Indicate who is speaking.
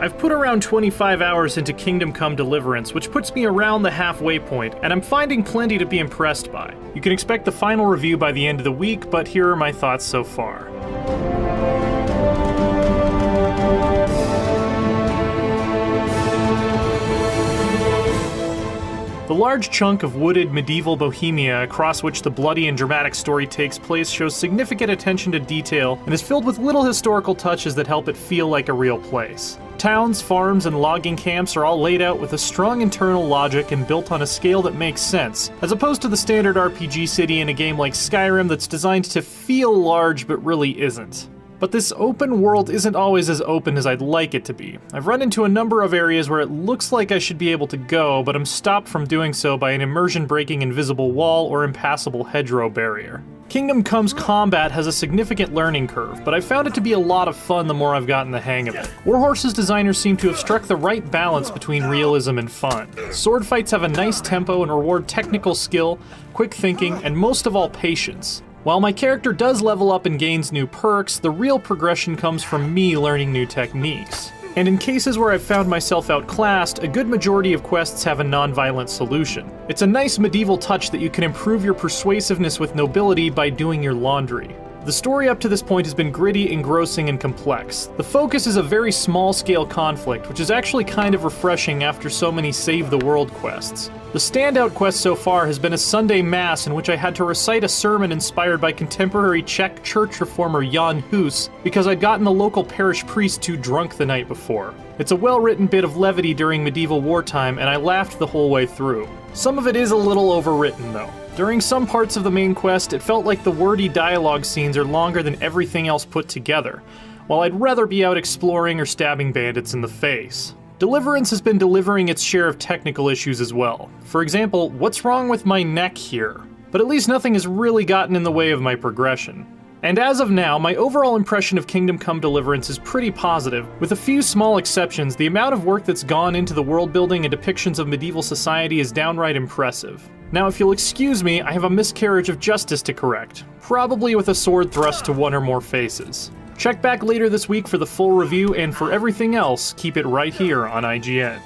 Speaker 1: I've put around 25 hours into Kingdom Come Deliverance, which puts me around the halfway point, and I'm finding plenty to be impressed by. You can expect the final review by the end of the week, but here are my thoughts so far. The large chunk of wooded medieval Bohemia across which the bloody and dramatic story takes place shows significant attention to detail and is filled with little historical touches that help it feel like a real place. Towns, farms, and logging camps are all laid out with a strong internal logic and built on a scale that makes sense, as opposed to the standard RPG city in a game like Skyrim that's designed to feel large but really isn't. But this open world isn't always as open as I'd like it to be. I've run into a number of areas where it looks like I should be able to go, but I'm stopped from doing so by an immersion-breaking invisible wall or impassable hedgerow barrier. Kingdom Come's combat has a significant learning curve, but I've found it to be a lot of fun the more I've gotten the hang of it. Warhorse's designers seem to have struck the right balance between realism and fun. Sword fights have a nice tempo and reward technical skill, quick thinking, and most of all patience. While my character does level up and gains new perks, the real progression comes from me learning new techniques. And in cases where I've found myself outclassed, a good majority of quests have a non-violent solution. It's a nice medieval touch that you can improve your persuasiveness with nobility by doing your laundry. The story up to this point has been gritty, engrossing, and complex. The focus is a very small-scale conflict, which is actually kind of refreshing after so many save-the-world quests. The standout quest so far has been a Sunday Mass in which I had to recite a sermon inspired by contemporary Czech church reformer Jan Hus because I'd gotten the local parish priest too drunk the night before. It's a well-written bit of levity during medieval wartime, and I laughed the whole way through. Some of it is a little overwritten, though. During some parts of the main quest, it felt like the wordy dialogue scenes are longer than everything else put together, while I'd rather be out exploring or stabbing bandits in the face. Deliverance has been delivering its share of technical issues as well. For example, what's wrong with my neck here? But at least nothing has really gotten in the way of my progression. And as of now, my overall impression of Kingdom Come Deliverance is pretty positive. With a few small exceptions, the amount of work that's gone into the world building and depictions of medieval society is downright impressive. Now, if you'll excuse me, I have a miscarriage of justice to correct, probably with a sword thrust to one or more faces. Check back later this week for the full review, and for everything else, keep it right here on IGN.